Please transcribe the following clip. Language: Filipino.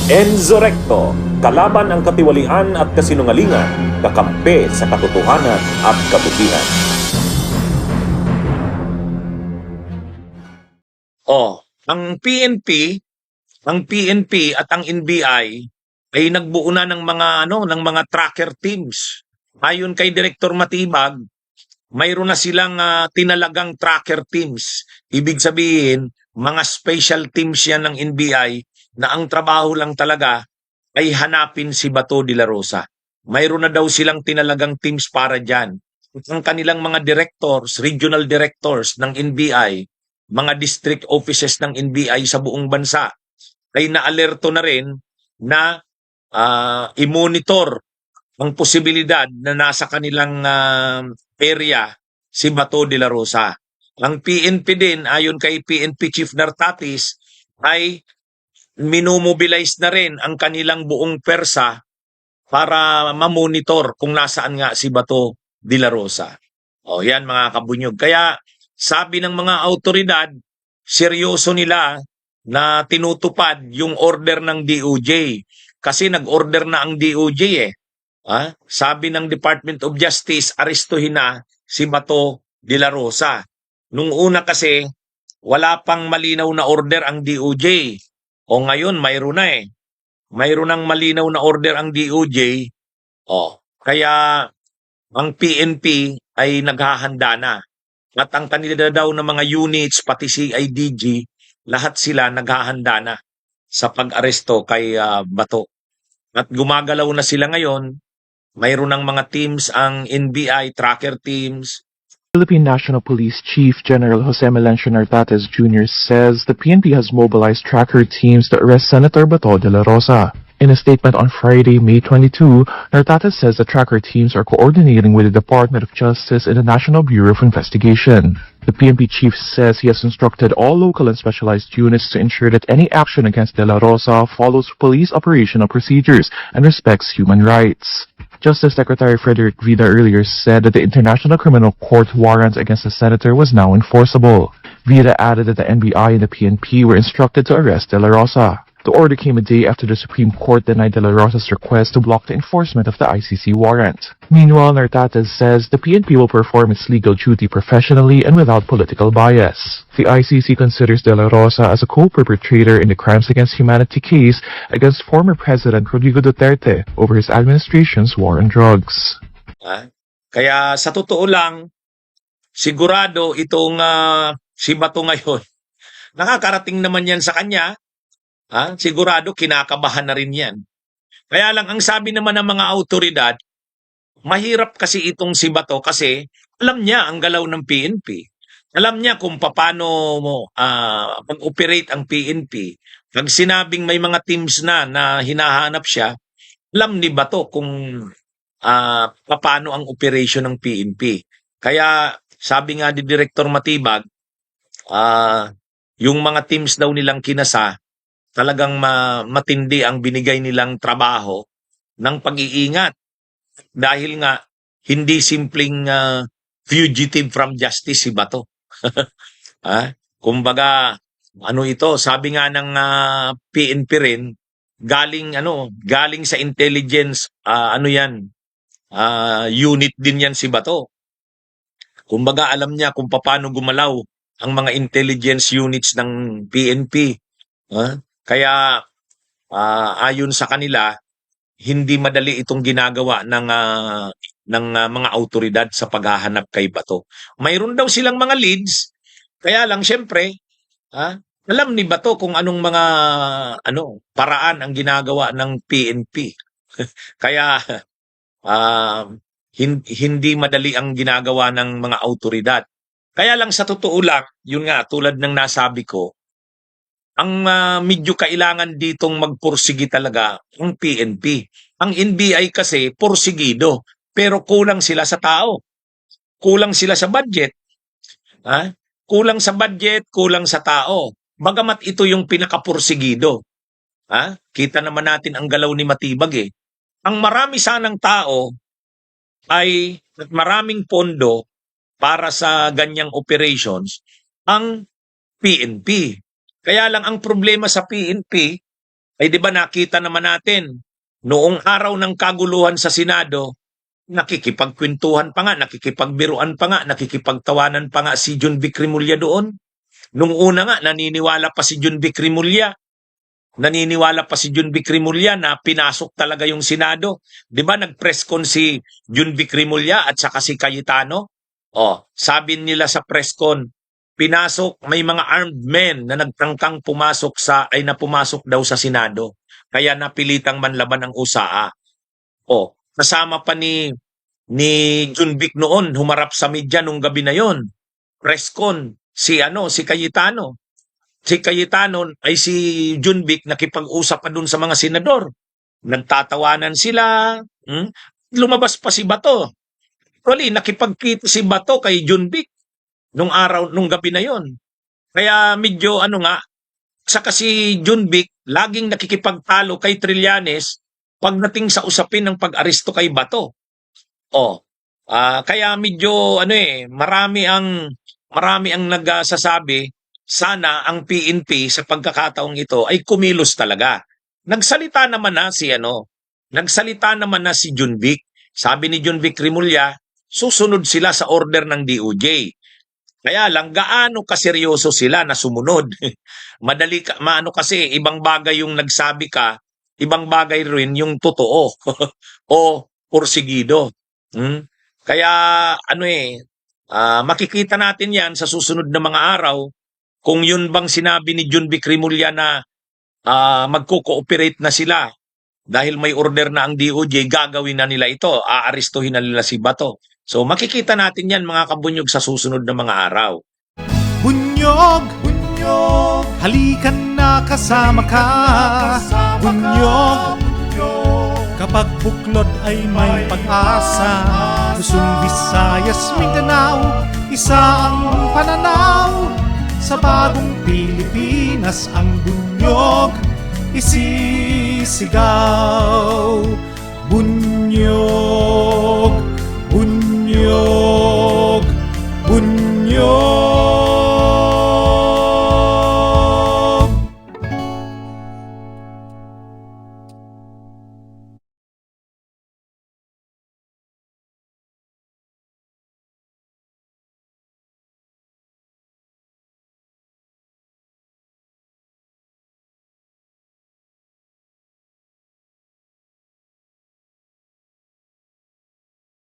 Enzo Recto, kalaban ang katiwalian at kasinungalingan, kakampi sa katotohanan at kabutihan. Ang PNP at ang NBI ay nagbuo na ng mga tracker teams. Ayon kay Direktor Matibag, mayroon na silang tinalagang tracker teams. Ibig sabihin, mga special teams yan ng NBI na ang trabaho lang talaga ay hanapin si Bato de la Rosa. Mayroon na daw silang tinalagang teams para dyan. Ang kanilang mga directors, regional directors ng NBI, mga district offices ng NBI sa buong bansa, ay naalerto na rin na i-monitor ang posibilidad na nasa kanilang area si Bato de la Rosa. Ang PNP din, ayon kay PNP Chief Nartatis, ay minomobilize na rin ang kanilang buong persa para mamonitor kung nasaan nga si Bato de la Rosa. O yan mga kabunyog. Kaya sabi ng mga autoridad, seryoso nila na tinutupad yung order ng DOJ. Kasi nag-order na ang DOJ eh. Sabi ng Department of Justice, arestuhin na si Bato de la Rosa. Nung una kasi, wala pang malinaw na order ang DOJ. O ngayon, mayroon na eh. Mayroon ng malinaw na order ang DOJ. Kaya ang PNP ay naghahanda na. At ang kanila daw na mga units, pati CIDG, lahat sila naghahanda na sa pag-aresto kay Bato. At gumagalaw na sila ngayon. Mayroon ng mga teams ang NBI, tracker teams. Philippine National Police Chief General Jose Melencio Nartates Jr. says the PNP has mobilized tracker teams to arrest Senator Bato de la Rosa. In a statement on Friday, May 22, Nartates says the tracker teams are coordinating with the Department of Justice and the National Bureau of Investigation. The PNP chief says he has instructed all local and specialized units to ensure that any action against De La Rosa follows police operational procedures and respects human rights. Justice Secretary Frederick Vida earlier said that the International Criminal Court warrant against the senator was now enforceable. Vida added that the NBI and the PNP were instructed to arrest De La Rosa. The order came a day after the Supreme Court denied De La Rosa's request to block the enforcement of the ICC warrant. Meanwhile, Nartates says the PNP will perform its legal duty professionally and without political bias. The ICC considers De La Rosa as a co-perpetrator in the Crimes Against Humanity case against former President Rodrigo Duterte over his administration's war on drugs. Kaya sa totoo lang, sigurado itong si Bato ngayon, nakakarating naman yan sa kanya. Sigurado kinakabahan na rin yan. Kaya lang ang sabi naman ng mga autoridad, mahirap kasi itong si Bato kasi alam niya ang galaw ng PNP. Alam niya kung paano mag-operate ang PNP. Pag sinabing may mga teams na hinahanap siya, alam ni Bato kung paano ang operation ng PNP. Kaya sabi nga ni Director Matibag, yung mga teams daw nilang kinasa, talagang matindi ang binigay nilang trabaho ng pag-iingat. Dahil nga, hindi simpleng fugitive from justice si Bato. Kumbaga, sabi nga ng PNP rin, galing sa intelligence, unit din yan si Bato. Kumbaga, alam niya kung paano gumalaw ang mga intelligence units ng PNP. Kaya ayon sa kanila, hindi madali itong ginagawa ng mga autoridad sa paghahanap kay Bato. Mayroon daw silang mga leads, kaya lang syempre, alam ni Bato kung anong mga paraan ang ginagawa ng PNP. Kaya hindi madali ang ginagawa ng mga autoridad. Kaya lang sa totoo lang, yun nga tulad ng nasabi ko, ang medyo kailangan ditong magpursigi talaga ang PNP. Ang NBI kasi porsigido, pero kulang sila sa tao. Kulang sila sa budget. Kulang sa budget, kulang sa tao. Bagamat ito yung pinakapursigido. Kita naman natin ang galaw ni Matibag eh. Ang marami sanang tao ay maraming pondo para sa ganyang operations ang PNP. Kaya lang ang problema sa PNP Ay di ba nakita naman natin, noong araw ng kaguluhan sa Senado, nakikipagkwentuhan pa nga, nakikipagbiruan pa nga, nakikipagtawanan pa nga si John Vic Rimulya doon. Nung una nga, naniniwala pa si John Vic Rimulya na pinasok talaga yung Senado. Di ba nag-press con si John Vic Rimulya at saka si Cayetano? Sabi nila sa press con, pinasok, may mga armed men na nagtangkang pumasok daw sa Senado. Kaya napilitang manlaban ang USAA. Kasama pa ni John Vic noon, humarap sa media nung gabi na yon. Press con, si Cayetano. Si Cayetano ay si John Vic nakipag-usap pa dun sa mga senador. Nagtatawanan sila. Lumabas pa si Bato. Actually, nakipagkita si Bato kay John Vic nung gabi na yon. Kaya medyo saka si John Vic laging nakikipagtalo kay Trillanes pagdating sa usapin ng pag-aresto kay Bato. Kaya medyo marami ang nagsasabi, sana ang PNP sa pagkakataong ito ay kumilos talaga. Nagsalita naman na si John Vic. Sabi ni John Vic Rimulya, susunod sila sa order ng DOJ. Kaya lang gaano kaseryoso sila na sumunod. Kasi ibang bagay yung nagsabi ka, ibang bagay rin yung totoo o porsigido. Kaya makikita natin yan sa susunod na mga araw kung yun bang sinabi ni John Vic Rimulya na magko-cooperate na sila dahil may order na ang DOJ, gagawin na nila ito, aarestuhin na nila si Bato. So makikita natin yan mga kabunyog sa susunod na mga araw. Bunyog, halikan na kasama ka. Bunyog, kapag buklod ay may pag-asa. Luzon, Visayas, Mindanao, isa ang pananaw. Sa bagong Pilipinas ang bunyog isisigaw. Bunyog.